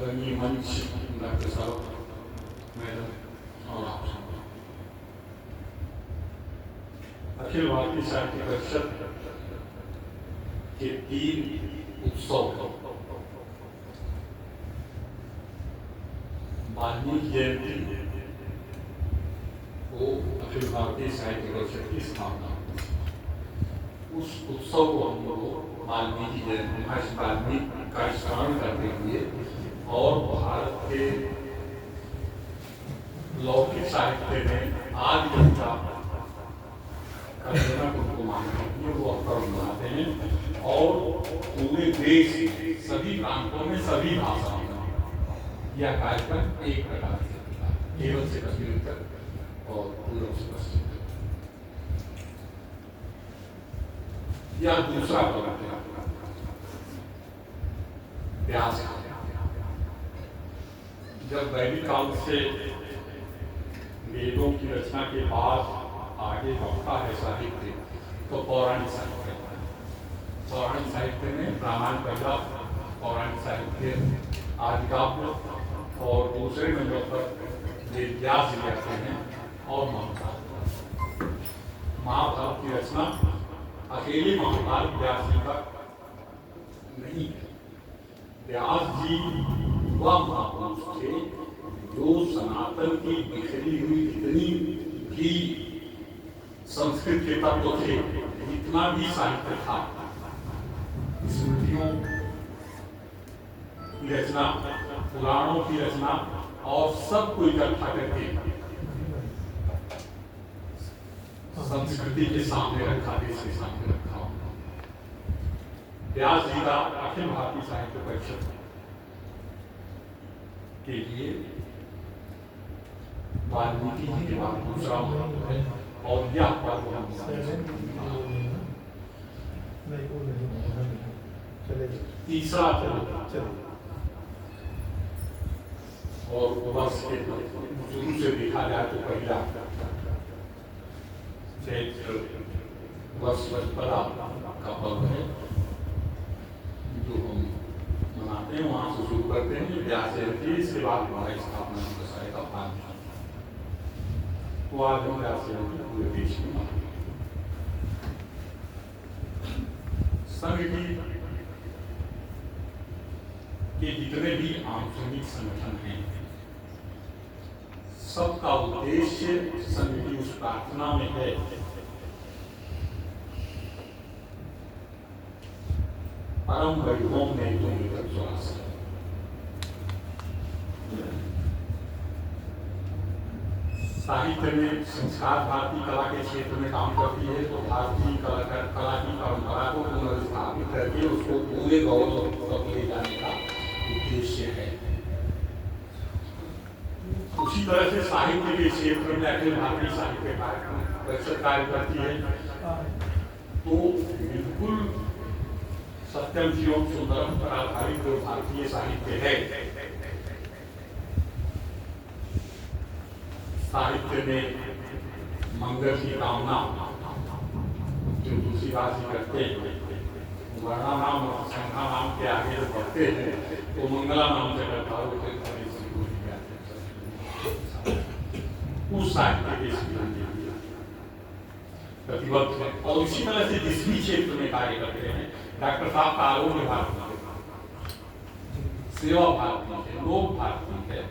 आदरणीय मंच डॉक्टर साहब, मैडम और आप सब, अखिल भारतीय साहित्य परिषद के 3 उत्सव, वाल्मीकि जयंती को अखिल भारतीय साहित्य परिषद की स्थापना, उस उत्सव को हम लोग वाल्मीकि जयंती महर्षि वाल्मीकि का स्मरण करते हुए और भारत के लौकिक साहित्य में आदि कविता का जनक उनको मानते हैं, वो अवसर मनाते हैं और पूरे देश सभी प्रांतों में सभी भाषाओं में यह कार्यक्रम एक प्रकार से होता है, केवल से कश्मीर तक और पूर्व से पश्चिम तक। यह दूसरा पर्व है व्यास। जब वैदिक काल से वेदों की रचना के बाद आगे बढ़ता है साहित्य, तो पौराणिक साहित्य, पौराणिक साहित्य में रामायण पहला, पौराणिक साहित्य आदि काव्य, और दूसरे नंबर पर वेद व्यास जी आते हैं और महाभारत। महाभारत की रचना अकेले महाभारत व्यास जी का नहीं है। व्यास जी वह महापुरुष थे जो सनातन की बिखरी हुई जितनी भी संस्कृत के तत्व थे, जितना भी साहित्य था, स्मृतियों की रचना, पुराणों की रचना और सबको इकट्ठा करके संस्कृति के सामने रखा, देश के सामने रखा। व्यास जी का अखिल भारतीय साहित्य परिषद के लिए वाल्मीकि जी के बाद दूसरा महत्व है और यह पर्व हम तीसरा और वर्ष के शुरू से देखा जाए तो पहला चैत्र वर्ष बड़ा का पर्व है जो हम मनाते हैं, वहां से शुरू करते हैं व्यास जयंती। इसके बाद हमारी स्थापना दिवस का पालन, तो आज हम व्यास जयंती पूरे देश में मनाते हैं। संघ के जितने भी आंदोलिक संगठन हैं, सबका उद्देश्य संघ की उस प्रार्थना में है परम वैभव ने तो साहित्य में संस्कार भारतीय कला के क्षेत्र में काम करती है, तो भारतीय कला की परंपरा को पुनर्स्थापित करके उसको पूरे गौरव तक ले जाने का उद्देश्य है। उसी तरह से साहित्य के क्षेत्र में अखिल भारतीय साहित्य परिषद कार्य करती है, तो बिल्कुल सत्यम शिवम सुंदरम पर आधारित जो भारतीय साहित्य है, साहित्य में मंगल की कामना जो तुलसीदास जी करते हैं, वर्णा नाम और संघा नाम के आगे जो बढ़ते हैं तो मंगला नाम से करता हो, उस साहित्य के प्रतिबद्ध है। और इसी तरह से जिस भी क्षेत्र में कार्य करते हैं, डॉक्टर साहब का आरोग्य भारती है, सेवा भारती है, लोक भारती है,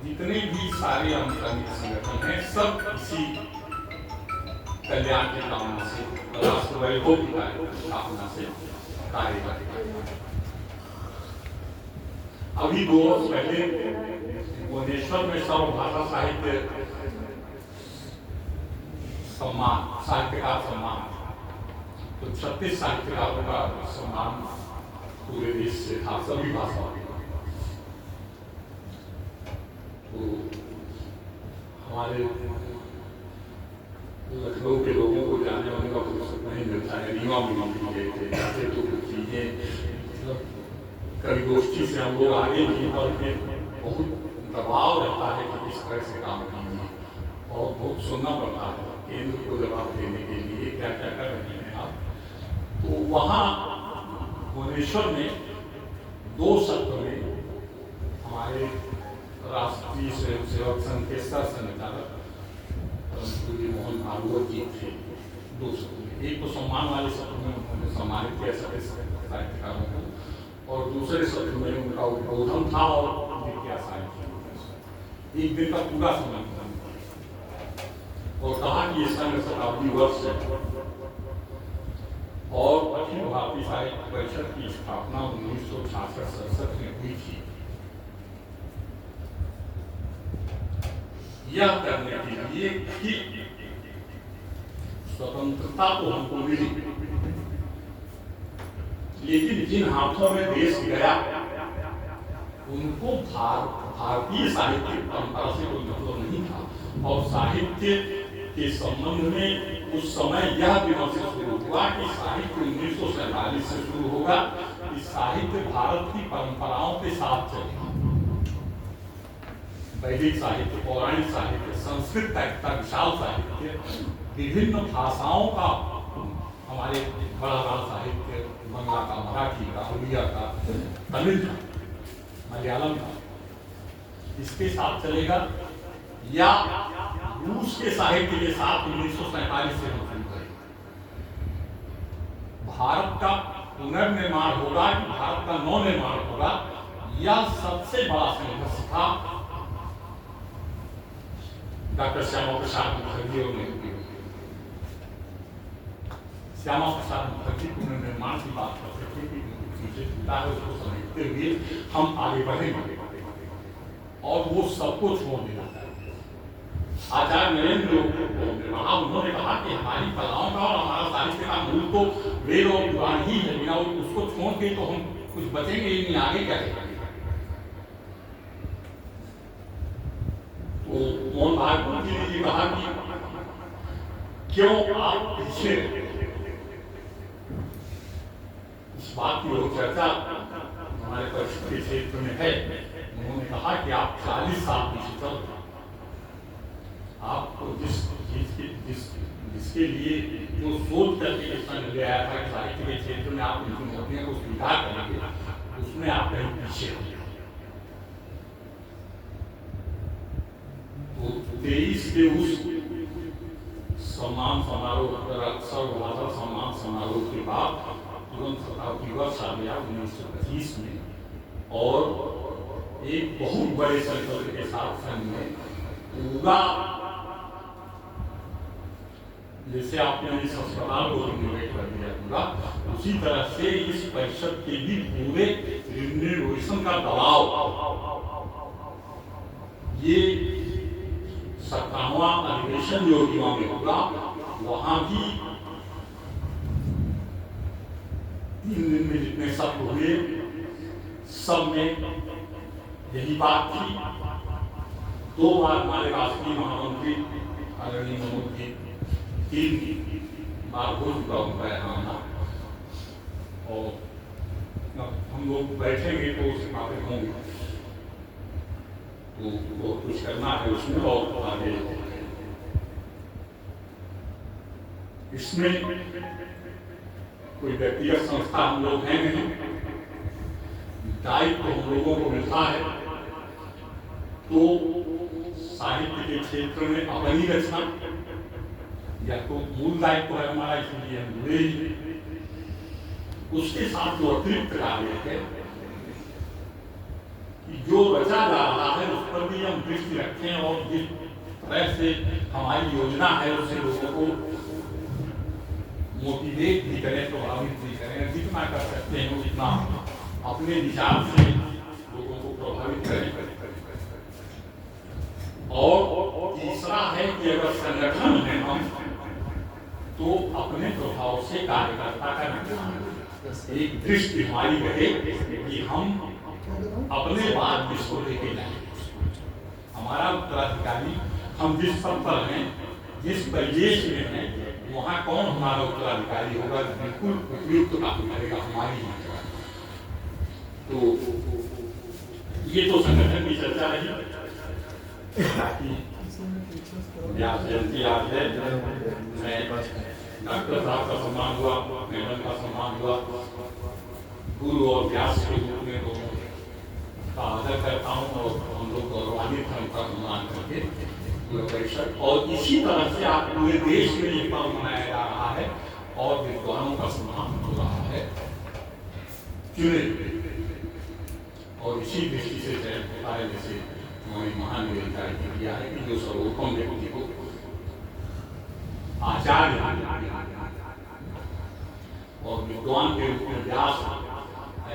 जितने भी सारे अंतरंगिक संगठन हैं, सब इसी कल्याण की कामना से, राष्ट्र वैभव की कामना से कार्य करते हैं। अभी 2 वर्ष पहले भुवनेश्वर में सर्वभाषा साहित्य सम्मान, साहित्यकार सम्मान, तो 36 साहित्यकारों का सम्मान पूरे देश से था, सभी भाषाओं के। तो हमारे लखनऊ के लोगों को जाने वाने का फुर्सत नहीं मिलता है, रीवा में गए थे, जाते तो कुछ चीजें, मतलब कभी गोष्ठी से हम लोग आगे भी, और फिर बहुत दबाव रहता है कि किस तरह से काम करना, और बहुत सुनना पड़ता है केंद्र को जवाब देने के लिए क्या क्या कर रहे हैं आप। तो वहाँ भुवनेश्वर में 2 सत्र में हमारे हमारे राष्ट्रीय स्वयंसेवक संघ के सर संचालक पूज्य मोहन भागवत जी थे। दो शब्द, एक तो सम्मान वाले शब्द में उन्होंने सम्मानित किया सभी साहित्यकारों को, और दूसरे शब्द में उनका उद्बोधन था और जिज्ञासा एक दिन का पूरा समय और कहा कि ये संघ शताब्दी वर्ष है और अखिल भारतीय साहित्य परिषद की स्थापना 1966-67 में हुई थी। यह करने के लिए कि स्वतंत्रता तो हमको मिली, लेकिन जिन हाथों में देश गया उनको भारतीय साहित्य परंपरा से कोई मतलब नहीं था। और साहित्य के संबंध में उस समय यह विमर्श शुरू हुआ कि साहित्य 1947 से शुरू होगा कि साहित्य भारत की परंपराओं के साथ चलेगा। वैदिक साहित्य, पौराणिक साहित्य, संस्कृत का इतना विशाल साहित्य, विभिन्न भाषाओं का हमारे बड़ा साहित्य, बंगला का, मराठी का, उड़िया का, तमिल का, मलयालम का, इसके साथ चलेगा या रूस के साहित्य के साथ 1947 से हम शुरू करें। भारत का पुनर्निर्माण होगा कि भारत का नवनिर्माण होगा, यह सबसे बड़ा संघर्ष था डॉक्टर श्यामा प्रसाद मुखर्जी और नेहरू। श्यामा प्रसाद मुखर्जी पुनर्निर्माण की बात करते थे कि उसको समझते हुए हम आगे बढ़ेंगे और वो सबको छोड़ देना चाहिए। आचार्य नरेंद्र उन्होंने कहा कि हमारी कलाओं का और हमारा साहित्य का मूल तो वेद और पुराण ही है, बिना उसको छोड़ के तो हम कुछ बचेंगे ही नहीं, आगे क्या करेंगे। तो मोहन भागवत जी ने कहा कि क्यों आप पीछे, इस बात की और चर्चा हमारे परिषद के क्षेत्र में है। उन्होंने कहा कि आप 40 साल पीछे चल रहे, आपको जिसके लिए जो सोच करके संघ ले आया था कि साहित्य के क्षेत्र में आप उनकी नौकरियों को स्वीकार करेंगे, उसमें आप कहीं पीछे हो। तो 23 के उस सम्मान समारोह, सर्वभाषा सम्मान समारोह के बाद तुरंत शताब्दी वर्ष आ गया 1925 में, और एक बहुत बड़े संकल्प के साथ संघ में पूरा, जैसे आपने इस अस्पताल को रिनोवेट कर दिया पूरा, उसी तरह से इस परिषद के भी पूरे रिनोवेशन का दबाव, ये 57वां अधिवेशन जो युवा में होगा, वहां भी 3 दिन में जितने सत्र हुए सब में यही बात थी। 2 बार हमारे राष्ट्रीय महामंत्री आदरणीय मनोज जी 3 बार हो चुका उनका यहाँ आना, और हम लोग बैठेंगे तो उससे बातें होंगी, तो बहुत कुछ करना है उसमें। और आगे इसमें कोई व्यक्तिगत संस्था हम लोग हैं नहीं, दायित्व हम लोगों को मिलता है तो साहित्य के क्षेत्र में अपनी रचना या तो मूल दायित्व है हमारा, इसलिए हम जुड़े ही। उसके साथ जो अतिरिक्त कार्य है कि जो रचा जा रहा है उस पर भी हम दृष्टि रखें, और जिस तरह से हमारी योजना है उससे लोगों को मोटिवेट भी करें, प्रभावित भी करें, जितना कर सकते हैं उतना अपने विचार से लोगों को प्रभावित करें। और तीसरा है कि अगर संगठन में हम तो अपने प्रभाव से कार्यकर्ता का एक दृष्टि हमारी रहे कि हम अपने बात किसको लेके जाए। हमारा उत्तराधिकारी, हम जिस पद पर हैं, जिस परिवेश में हैं, वहाँ कौन हमारा उत्तराधिकारी होगा, बिल्कुल उपयुक्त काम करेगा हमारी। तो ये तो संगठन की चर्चा रही। व्यास जयंती आज है, मैं डॉक्टर साहब का सम्मान हुआ, मैडम का सम्मान हुआ, गुरु और व्यास के रूप में दोनों का आदर करता हूँ और हम लोग गौरवान्वित हैं उनका सम्मान करके परिषद। और इसी तरह से आप पूरे देश में ये पर्व मनाया जा रहा है और विद्वानों का सम्मान हो रहा है चुने। और इसी दृष्टि से चयन होता है, जैसे हमारी महान निवेदिका किया है कि जो सर्वोत्तम व्यक्ति को आचार्य और विद्वान के रूप में व्यास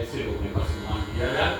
ऐसे लोगों का सम्मान किया जाए।